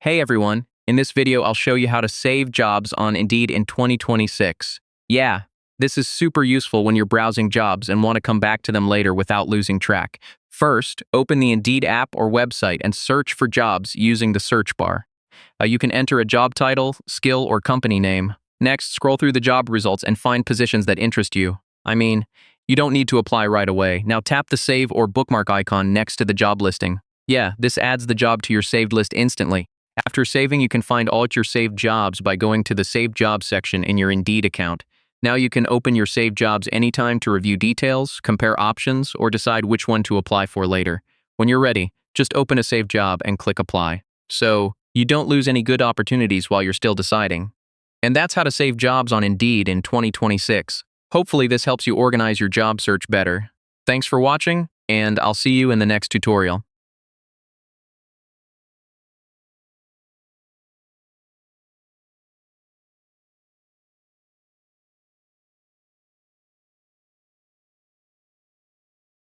Hey everyone, in this video I'll show you how to save jobs on Indeed in 2026. Yeah, this is super useful when you're browsing jobs and want to come back to them later without losing track. First, open the Indeed app or website and search for jobs using the search bar. You can enter a job title, skill, or company name. Next, scroll through the job results and find positions that interest you. You don't need to apply right away. Now tap the save or bookmark icon next to the job listing. Yeah, this adds the job to your saved list instantly. After saving, you can find all your saved jobs by going to the Saved Jobs section in your Indeed account. Now you can open your saved jobs anytime to review details, compare options, or decide which one to apply for later. When you're ready, just open a saved job and click Apply. So, you don't lose any good opportunities while you're still deciding. And that's how to save jobs on Indeed in 2026. Hopefully this helps you organize your job search better. Thanks for watching, and I'll see you in the next tutorial.